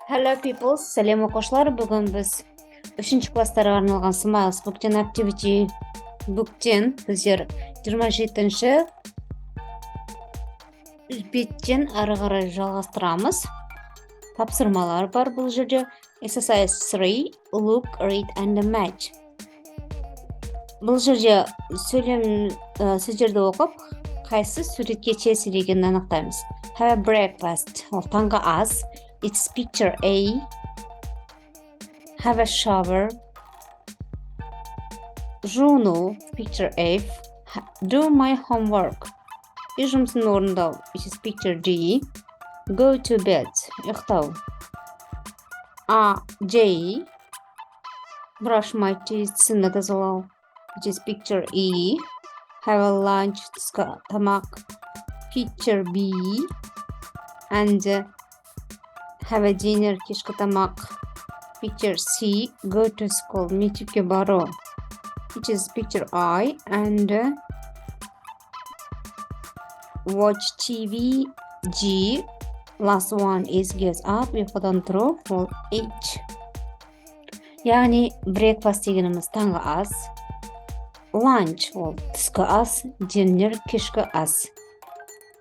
Hello people, сәлем оқушылар. Бүгін біз 3-ші класстарға арналған Smiles Book'тен Activity Book'тен біздер 27-ші беттен ары қарай жалғастырамыз. Тапсырмалар бар бұл жерде. Exercise 3, Look, Read and Match. Бұл жерде сөздерді оқып, қайсы суретке тиесілі екенін анықтаймыз. Have a breakfast, ол таңғы ас. It's picture A. Have a shower. Жуыну, picture F. Do my homework. Үй жұмысын орындау, which is picture G. Go to bed, ұйықтау. J. Brush my teeth, тісімді тазалау, which is picture E. Have a lunch, түскі тамақ, picture B. And have a dinner, кешкі тамақ, picture C. Go to school, мектепке бару, which is picture I. And watch TV, G. Last one is get up, ұйқыдан тұру, ол H. Яғни breakfast дегеніміз таңғы ас, lunch ол түскі ас, dinner кешкі ас.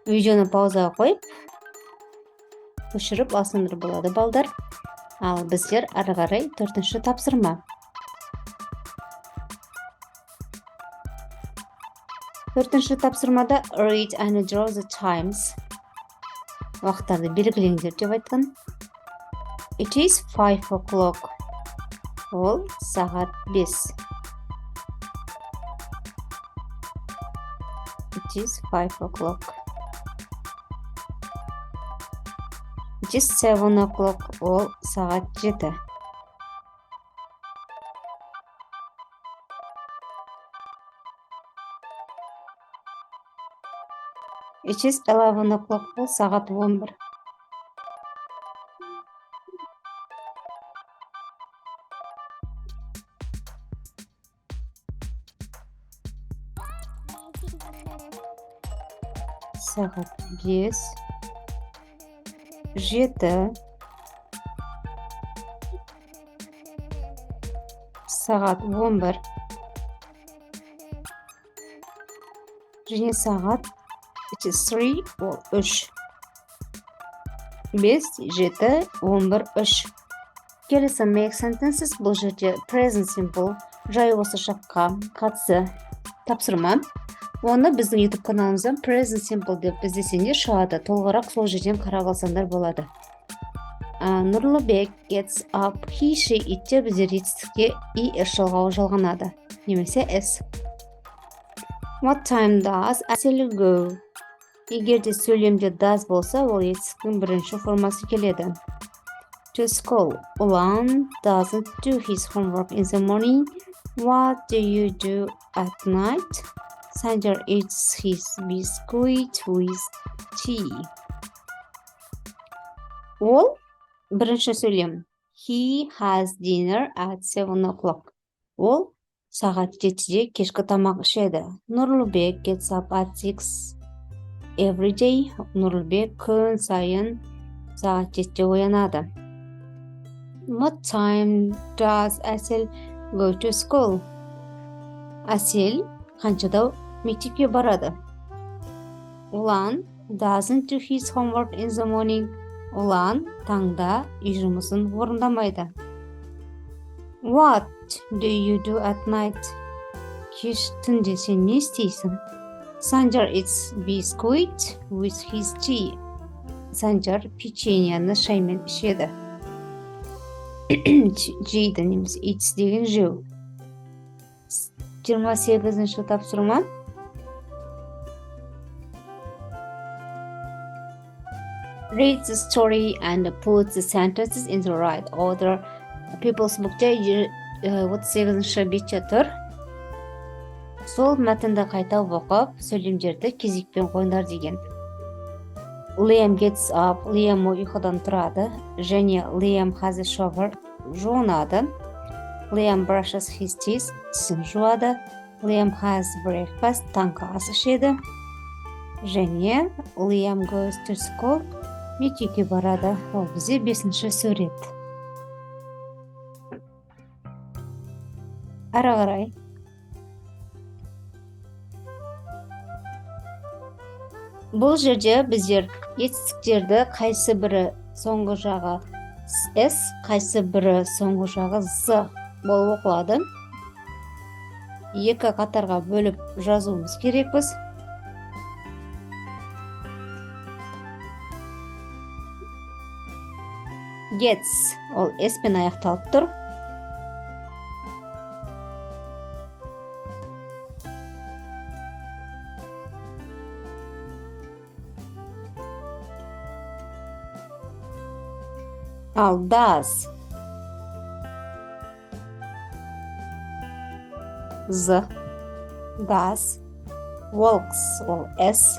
Видеоны паузаға қойып, көшіріп алсаңдар болады балдар. Ал біздер ары қарай 4-ші тапсырма. 4-ші тапсырмада read and draw the times. Уақыттарды белгілеңдер деп айтқан. It is 5 o'clock. Ол сағат 5. It is 5 o'clock. It is 7 o'clock. Ол сағат 7. It is 11 o'clock. Ол сағат 11. Сағат 5. 7. Сағат 11. Және сағат 3, ол 3. 5, 7, 11, 3. Келесі make sentences. Бұл жерде present simple, жай осы шаққа қатысы тапсырма. Оны біздің YouTube каналымыздан present simple деп іздесеңдер шығады. Толығырақ сол жерден қарап алсаңдар болады. Нұрлыбек gets up, he, she, itте біздер етістікке и жалғауы жалғанады. Немесе s. What time does Әсел go? Егер де сөйлемде does болса, ол етістіктің бірінші формасы келеді. To school. Ұлан doesn't do his homework in the morning. What do you do at night? Sander eats his biscuit with tea. Ол бірінші сөйлем. He has dinner at 7 o'clock. Ол сағат 7-де кешкі тамақ ішеді. Нұрлыбек gets up at 6 every day. Нұрлыбек күн сайын сағат 7-де оянады. What time does Әсел go to school? Әсел қаншада мектепке барады? Ұлан doesn't do his homework in the morning. Ұлан таңда үй жұмысын орындамайды. What do you do at night? Кеш түнде сен не істейсің? Sander eats biscuit with his tea. Sander печеньені шаймен ішеді. Жейді немесе eats деген жеу. 28-ші тапсырма. Read the story and put the sentences in the right order. People's Book'te 38-ші бетте тұр. Сол мәтінді қайта оқып, сөйлемдерді кезекпен қойыңдар деген. Liam gets up, Liam ұйқыдан тұрады, және Liam has a shower, жуынады. Liam brushes his teeth, тісін жуады. Liam has breakfast, таңғы ас ішеді. Және Liam goes to school, мектепке барады. Ол бізде 5-ші сурет. Ары қарай. Бұл жерде біздер етістіктерді қайсы бірі соңғы жағы с, қайсы бірі соңғы жағы з болып оқылады. Екі қатарға бөліп жазуымыз керекпіз. Gets ол с пен аяқталып тұр. Ал does з, does, walks ол с.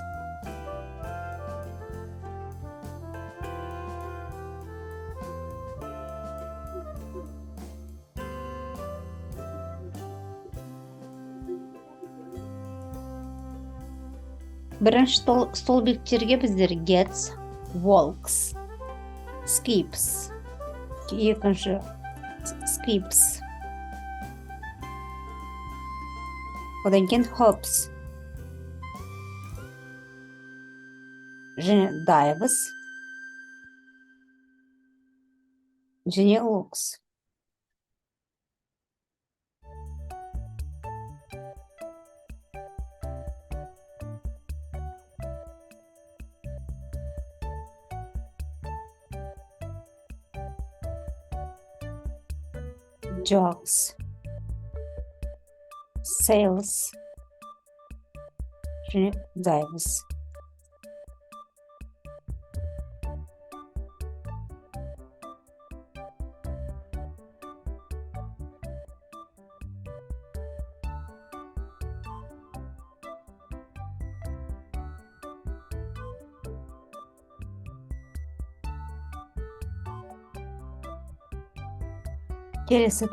Бірінші столбиктерге біздер gets, walks, skips, екінші skips, одан кейін hops, және dives, және looks. Jogs, sails, және dives. Келесі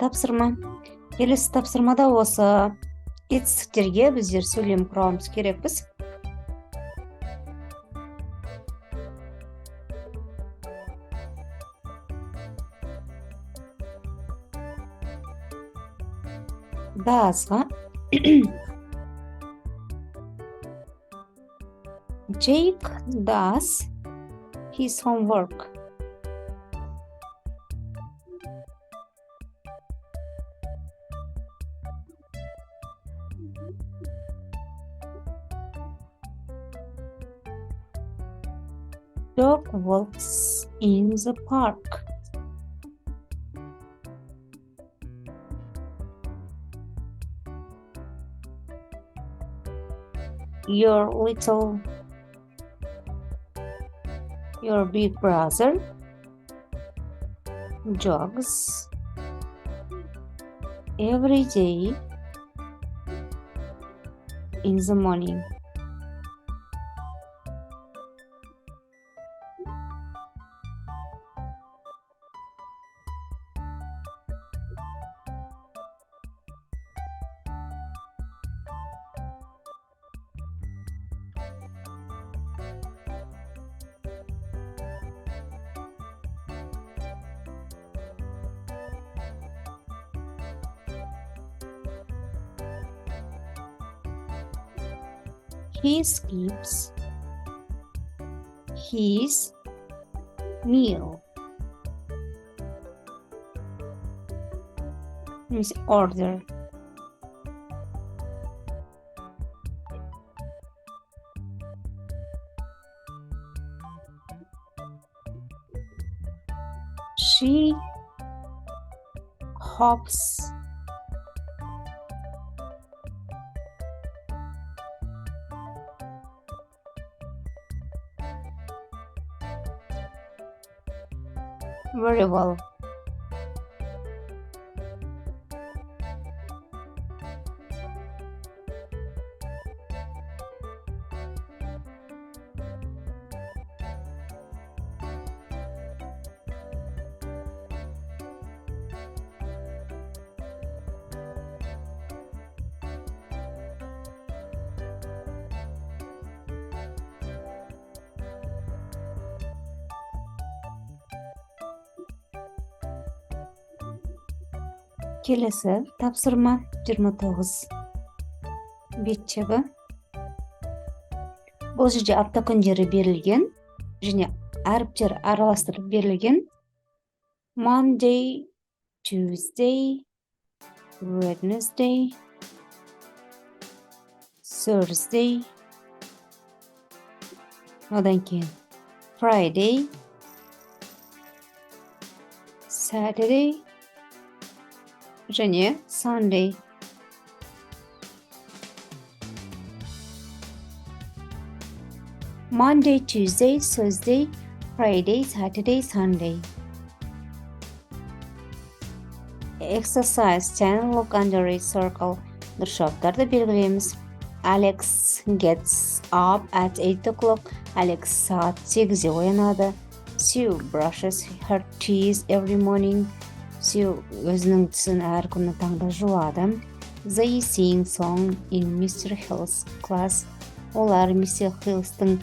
тапсырмада осы етістіктерге біздер сөйлем құрамыз керекпіз. Does'ға Jake does his homework. Dog walks in the park. Your big brother jogs every day in the morning. He skips his meal. Means order. She hops very well. Келесі тапсырма 29 бет жабы. Бұл жерде апта күндері берілген және әріптер араластырып берілген. Monday, Tuesday, Wednesday, Thursday, одан кейін Friday, Saturday және Sunday. Monday, Tuesday, Thursday, Friday, Saturday, Sunday. Exercise 10. Look under a circle. Дұршаптарды белгілейміз. Alex gets up at 8 o'clock. Alex сағат 8-де оянады. Sue brushes her teeth every morning. Sue өзінің тісін әр күні таңда жуады. They sing song in Mr. Hill's class. Олар Mr. Hill'стың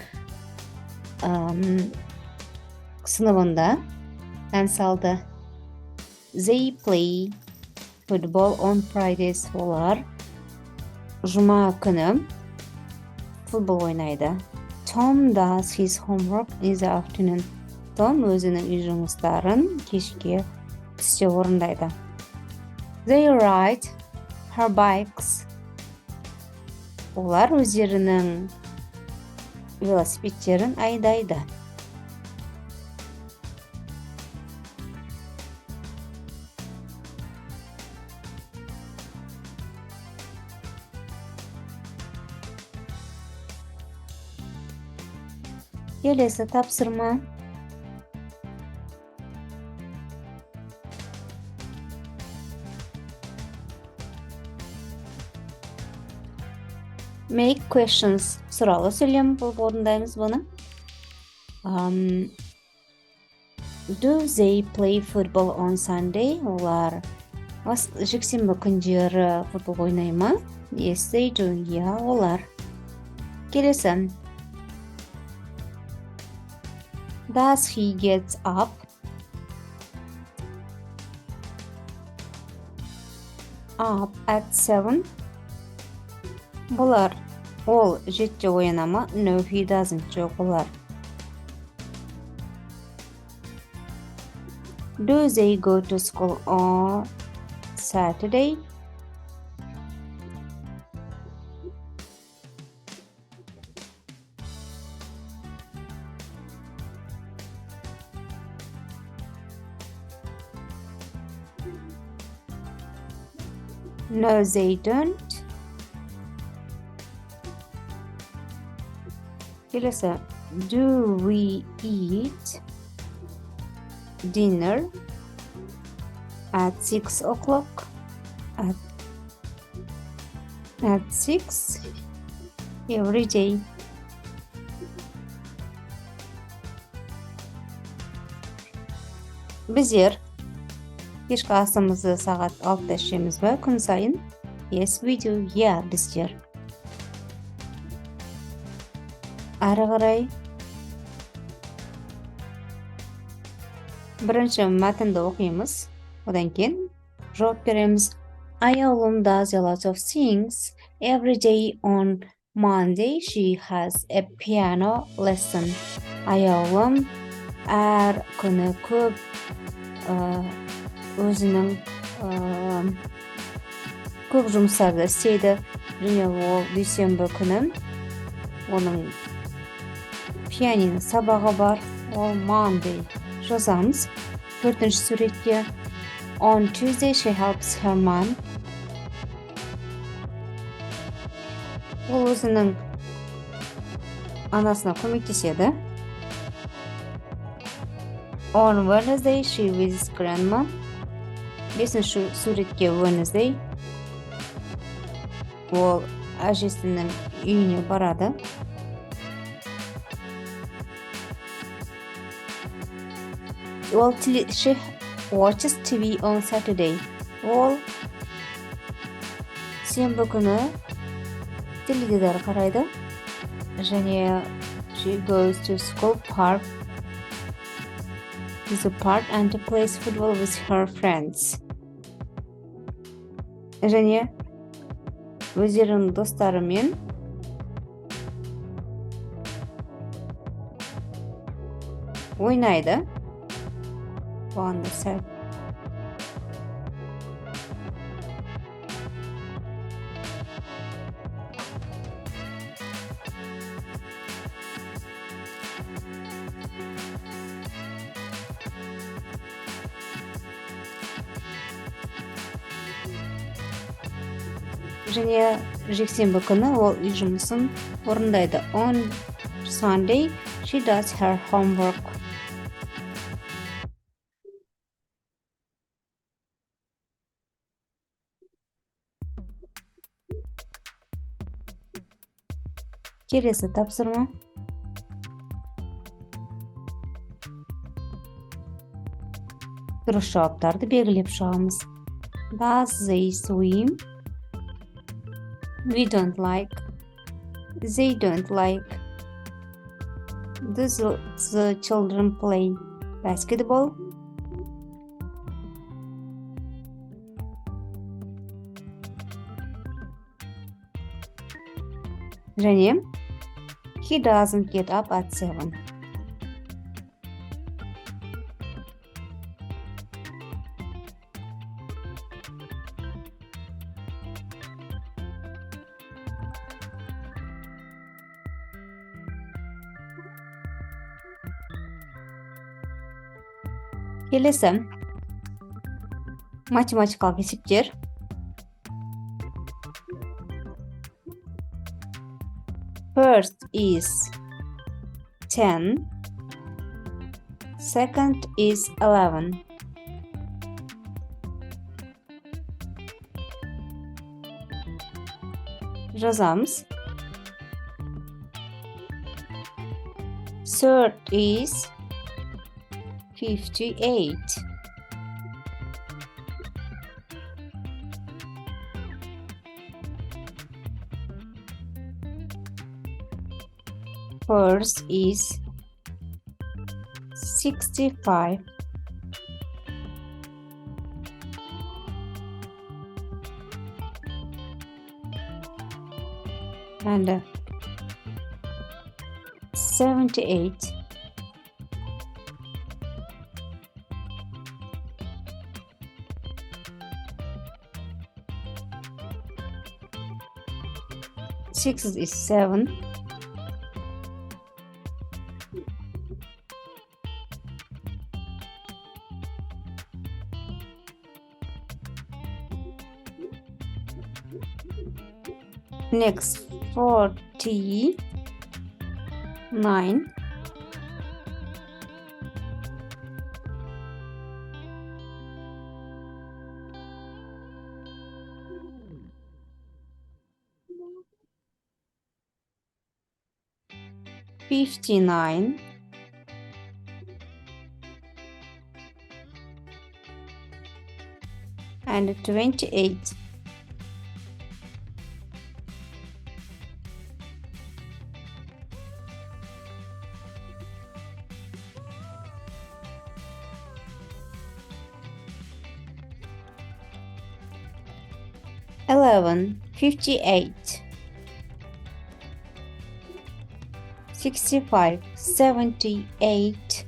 сыныбында ән салды. They play football on Fridays. Олар жұма күні футбол ойнайды. Tom does his homework in the afternoon. Том өзінің үй жұмыстарын кешке түсте орындайды. They ride her bikes. Олар өздерінің велосипедтерін айдайды. Келесі тапсырма. Make questions. Сұралы сөйлем болып орындаймыз бұны. Do they play football on Sunday? Олар жексенбі күндері футбол ойнай ма? Yes, they do. Я, олар. Келесі. Does he get up? Up at 7? Бұлар, ол 7-де ояна ма? No, he doesn't. Жоқ, олар. Do they go to school on Saturday? No, they don't. Келесі. Do we eat dinner at 6 o'clock? At 6 every day. Біздер кешкі асымызды сағат 6-да ішеміз бе күн сайын? Yes, we do. Yeah, біздер. Ары қарай бірінші мәтінді оқимыз. Одан кейін жауап береміз. Ayolum does a lot of things. Every day on Monday she has a piano lesson. Ayolum әр күні көп өзінің көп жұмыстарды істейді. Және ол дүйсенбі күні оның пианино сабағы бар. Ол Monday жазамыз. 4-ші суретке. On Tuesday she helps her mom. Ол өзінің анасына көмектеседі. On Wednesday she visits grandma. 5-ші суретке Wednesday. Ол әжесінің үйіне барады. Well, she watches TV on Saturday. Ол сенбі күні теледидар қарайды. Және she goes to school park and plays football with her friends. және өздерінің достарымен ойнайды. Бұған да сәл. Және жексенбі күні ол үй жұмысын орындайды. On Sunday, she does her homework. Келесі тапсырма. Дұрыс жауаптарды белгілеп шығамыз. Does they swim? We don't like. They don't like. Do the children play basketball? және he doesn't get up at 7. Келесі математикалық есептер. First is 10, second is 11. Жазамыз. Third is 58. Fourth is 65. And 78. Six is 7. Next, 49. $59. And 28. $11, $58, $65, $78,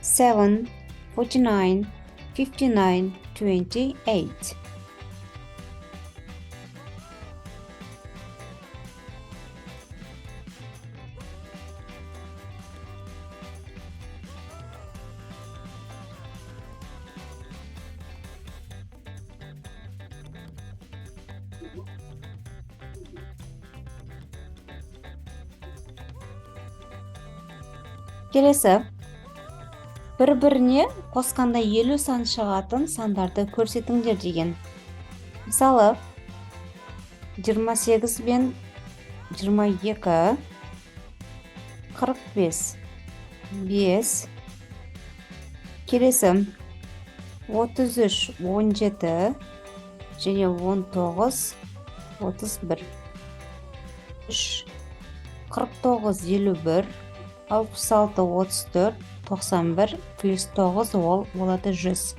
$7, $49, $59, $28. Келесі, бір-біріне қосқанда 50 сан шығатын сандарды көрсетіңдер деген. Мысалы, 28 бен 22, 45, 5. Келесі, 33, 17 және 19, 31. 3, 49, 51, 66, 34, 91, плюс 9 ол болады 100.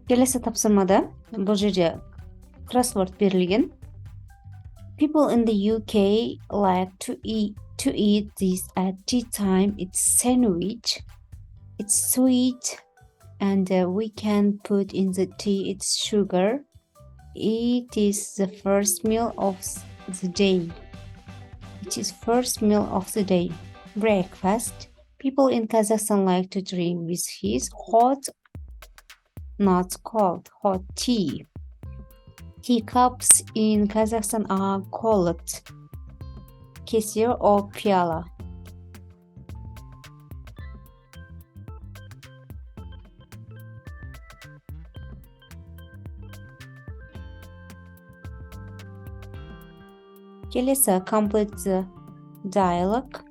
Келесі тапсырмада бұл жерде кроссворд берілген. People in the UK like to eat this at tea time. It's sandwich. It's sweet, and we can put in the tea its sugar. It is the first meal of the day. It is first meal of the day. Breakfast. People in Kazakhstan like to drink with his hot, not cold, hot tea. Teacups in Kazakhstan are called kesir or piyala. Келесі, complete the dialogue.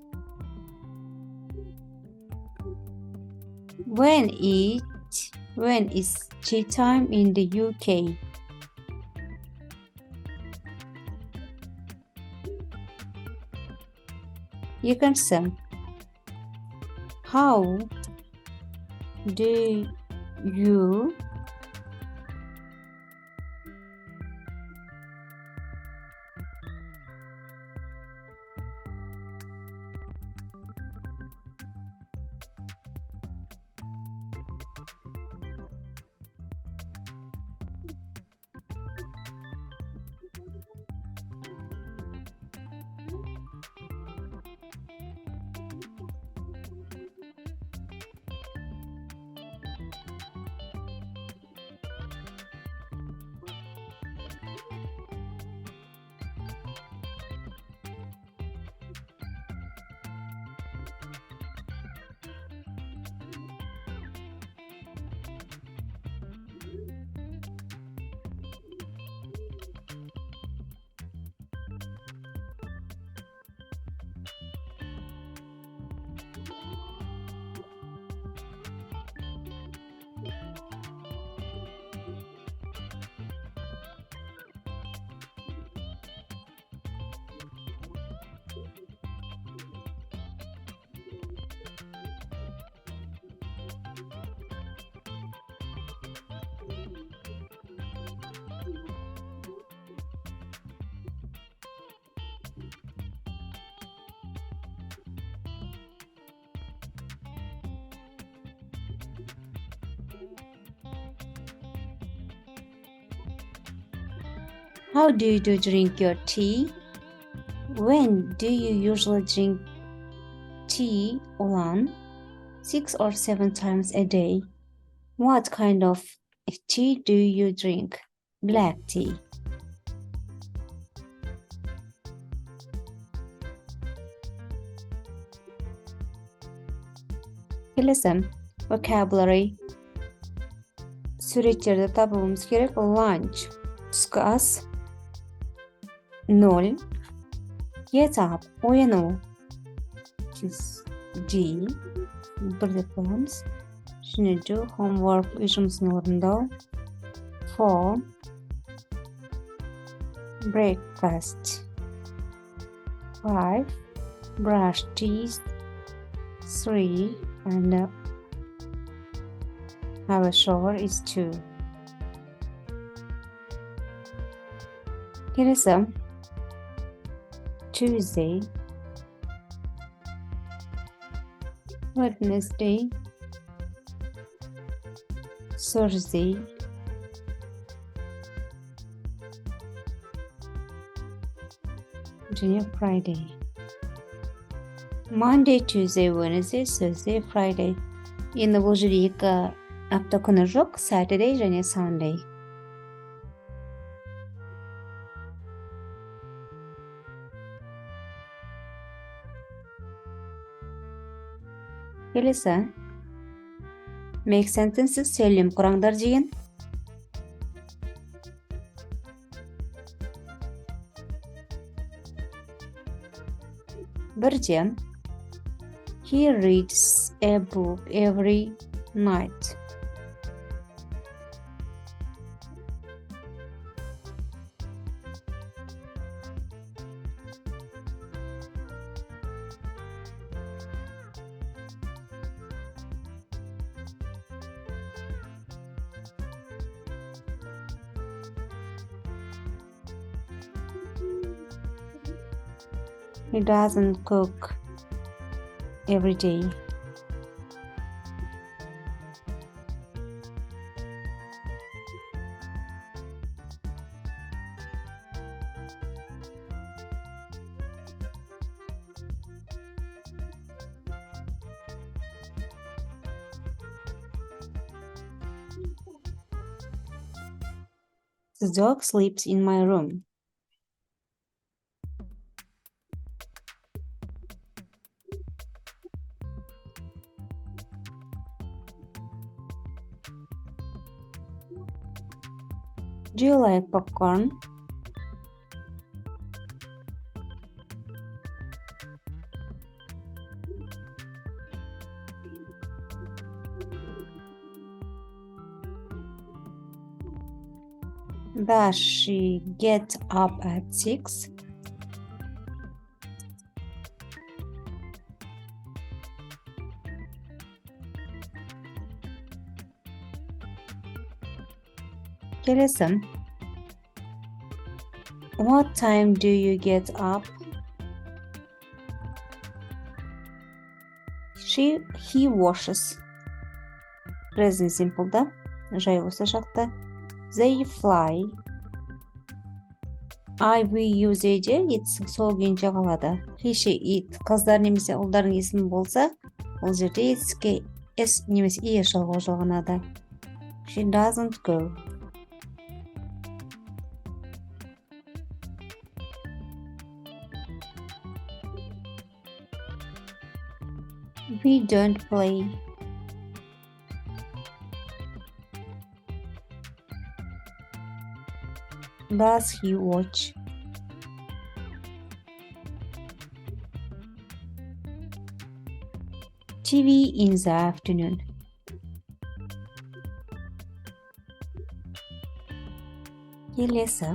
When is tea time in the UK? You can say, how do you How do you drink your tea? When do you usually drink tea? 1, 6 or 7 times a day. What kind of tea do you drink? Black tea. Келесі, vocabulary. Суреттерді табуымыз керек. Lunch. Түскі ас. 0. Get up. Ояну. D. Бірде қоямыз. Және do. Homework. Үй жұмысын орындау. 4. Breakfast. 5. Brush teeth. 3. And have a shower is 2. Келесі. Tuesday, Wednesday, Thursday, және Friday. Monday, Tuesday, Wednesday, Thursday, Friday. Енді бұл жерде 2 апта күні жоқ, Saturday және Sunday. Келесі, make sentences, сөйлем құраңдар деген. Бірде, he reads a book every night. He doesn't cook every day. The dog sleeps in my room. Do you like popcorn? Does she get up at 6? Kelesi. What time do you get up? He washes. Present simple'da жай осы жақта. They fly. We use it's сол күйінше қалады. She it қыздар немесе ұлдардың есімі болса, ол жерде it'ске s немесе e жалғанады. She doesn't go. We don't play. Does he watch? TV in the afternoon. Келесі.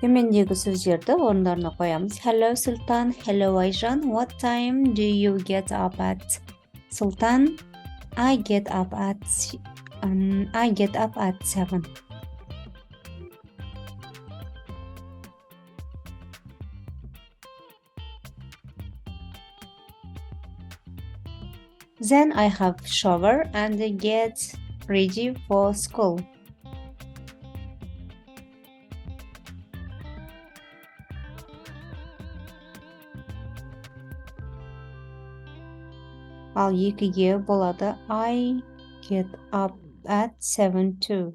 Төмендегі сөздерді орындарына қоямыз. Hello, Sultan. Hello, Айжан. What time do you get up at? Sultan, I get up at 7. Then I have shower and get ready for school. Ал екіге болады. I get up at 7 too.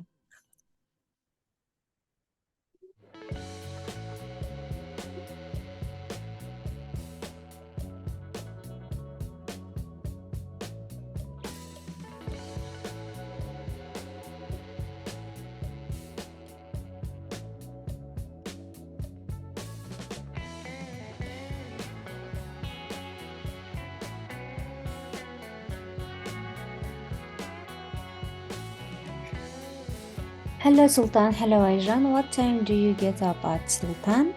Hello, Sultan. Hello, Ayjan. What time do you get up at, Sultan?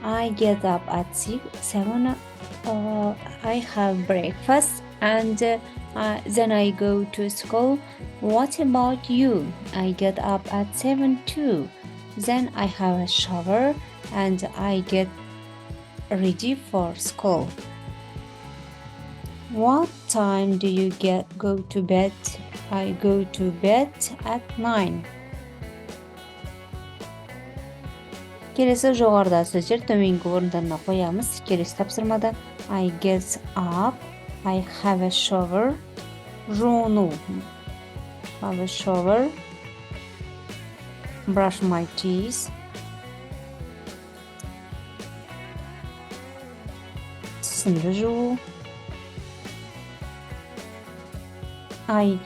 I get up at 7. I have breakfast and then I go to school. What about you? I get up at 7 too. Then I have a shower and I get ready for school. What time do you go to bed? I go to bed at 9. Келесі жоғарыда сөздер төменгі орындарына қоямыз. Келесі тапсырмада I get up, I have a shower, жуыну, have a shower, brush my teeth, тісімді жуу, I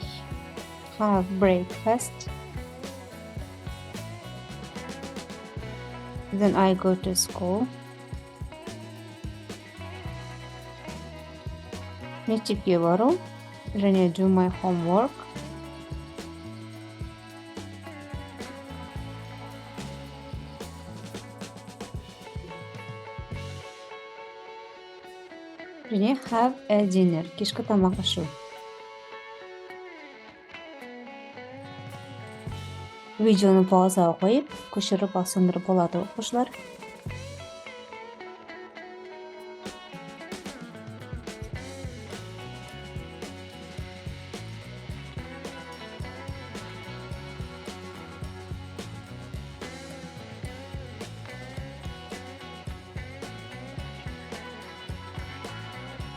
have breakfast, then I go to school. Мектепке бару және do my homework. Және have a dinner, кешкі тамақ ішу. Видеоны паузаға қойып, көшіріп алсаңдар болады оқушылар.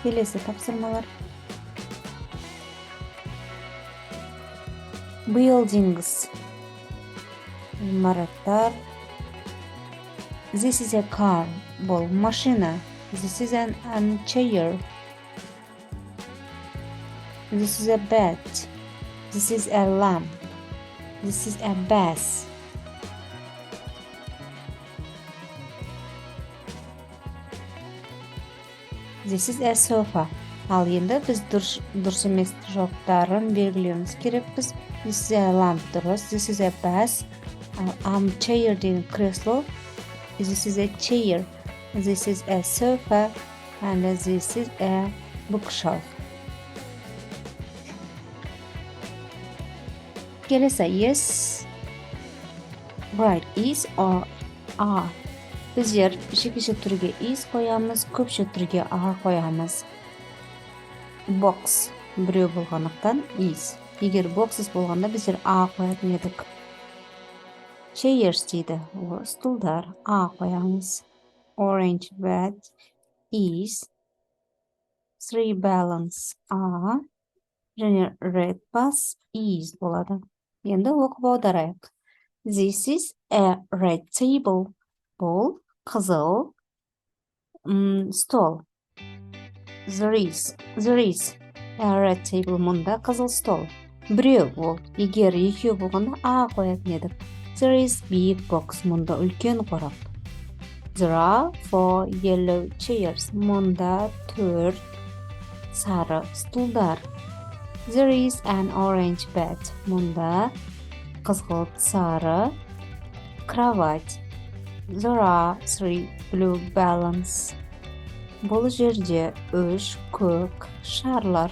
Келесі тапсырмалар. Buildings. Имараттар. This is a car. Бұл машина. This is an chair. This is a bed. This is a lamp. This is a bus. This is a sofa. Ал енді біз дұрыс емес жауаптарын белгілеуіміз керекпіз. This is a lamp дұрыс. This is a bus. Chair деген кресло. This is a chair. This is a sofa. And this is a bookshelf. Келесі yes. Right. Is or are. Біздер жекеше түрге is қоямыз, көпше түрге are қоямыз. Box біреу болғандықтан is. Егер boxes болғанда біздер are қоятын едік. Chairs дейді, стулдар, are қоямыз. Orange bed is. Three balloons are. Және red bus is болады. Енді оқып аударайық. This is a red table. Бұл қызыл стол. There is a red table. Мұнда қызыл стол. Біреу ол. Егер екеу болғанда а қоятын едік. There is big box. Мұнда үлкен қорап. There are 4 yellow chairs. Мұнда 4 сары стулдар. There is an orange bed. Мұнда қызғылт сары кровать. There are 3 blue balloons. Бұл жерде 3 көк шарлар.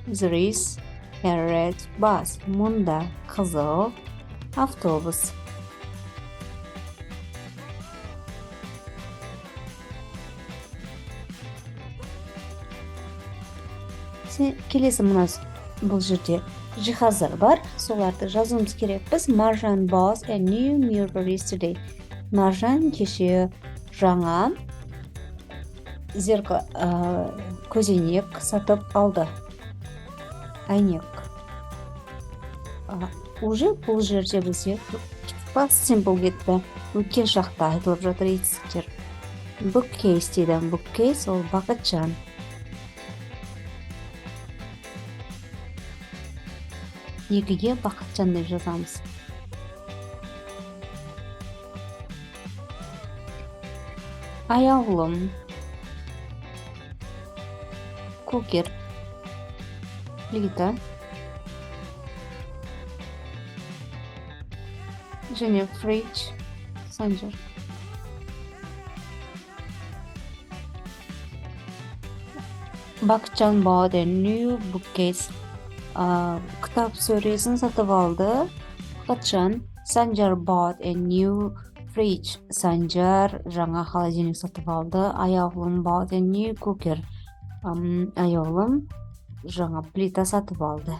There is a red bus. Мұнда қызыл автобус. Келесі мұназ бұл жерде жиһаздар бар. Соларды жазуымыз керек. Біз Маржан bought a new mirror yesterday. Маржан кеше жаңа көзейнек сатып алды. Әйнек. Уже бұл жерде бізде past simple кетті. Өткен шақта айтылып жатыр етістіктер. Bookcase дейді. Bookcase ол бақытжан. Екіге бақытжан деп жазамыз. Аяулым. Кукер. Плита. Және фридж. Санжар. Бақытжан bought a new bookcase. Кітап сөресін сатып алды. Бақытжан. Санжар bought a new fridge. Санжар жаңа холодильник сатып алды. Аяулым bought a new cooker. Аяулым жаңа плита сатып алды.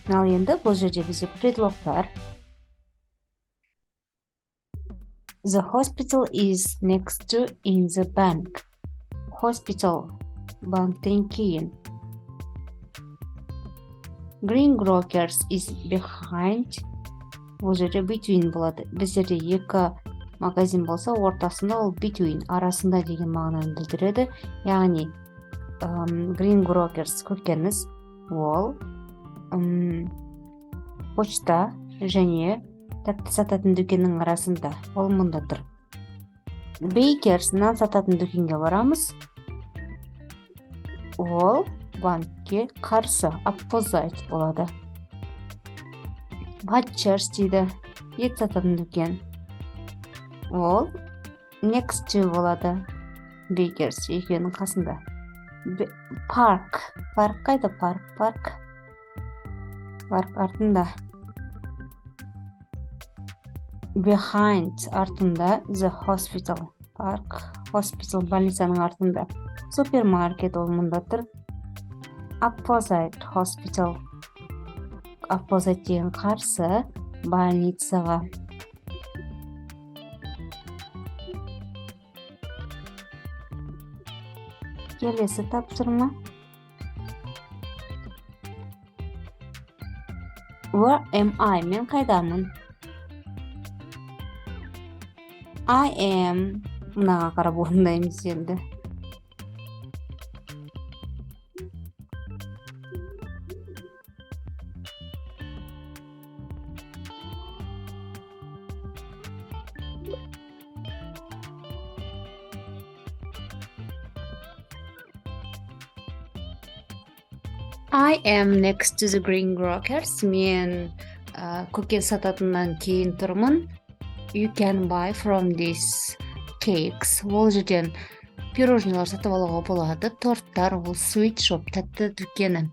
Ал енді бұл жерде бізде предлогтар. The hospital is next to in the bank. Hospital банктен кейін. Green grocers is behind. Бұл жерде between болады. Біздерде екі магазин болса, ортасында ол between, арасында деген мағынаны білдіреді. Яғни Green grocers көргеніміз ол почта және тәтті сататын дүкеннің арасында. Ол мұнда тұр. Bakers нан сататын дүкенге барамыз. Ол банкке қарсы, opposite болады. Butchers дейді. Ет сататын дүкен. Ол next to болады. Bakers екеуінің қасында. Park. Парк қайда? Парк артында. Behind артында. The hospital. Парк, hospital, больницаның артында. Супермаркет ол мұнда тұр. Opposite hospital. Opposite деген қарсы больницаға. Келесі тапсырма. Where am I? Мен қайдамын? I am. Мынаға қарап орындаймыз енді. I am next to the green grocers. Мен көкөніс сататыннан кейін тұрмын. You can buy from these cakes. Ол жерден пирожнилар сатып алуға болады. Торттар, ол sweet shop, тәтті дүкені.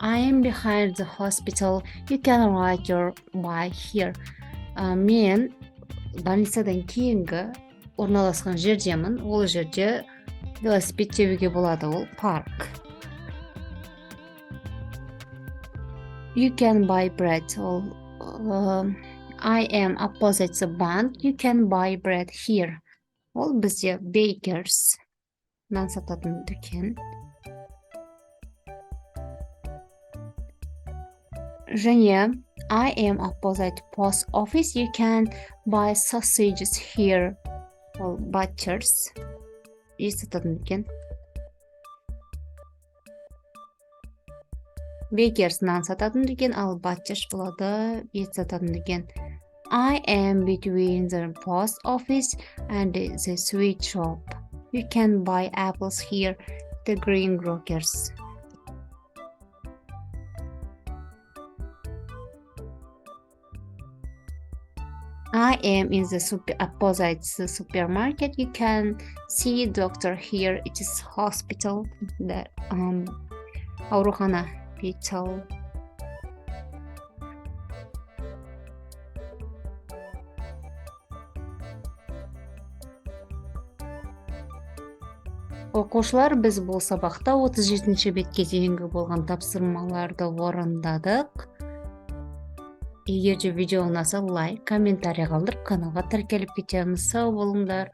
I am behind the hospital. You can ride your bike here. Мен больницадан кейінгі орналасқан жердемін. Ол жерде велосипед тебуге болады. Ол парк. You can buy bread. I am opposite the bank. You can buy bread here. Ол бізде bakers. Нан сататын дүкен. Және I am opposite post office. You can buy sausages here. Ол butchers. Ет сататын дүкен. Bakers нан сататын дүкен, ал butchers болады, ет сататын дүкен. I am between the post office and the sweet shop. You can buy apples here, the green grocers. I am in the opposite the supermarket. You can see doctor here. It is hospital. The аурухана. Hospital. Оқушылар, біз бұл сабақта 37-ші бетке дейінгі болған тапсырмаларды орындадық. Егер де видео ұнаса, лайк, комментарий қалдырып, каналға тіркеліп кетеміз. Сау болыңдар.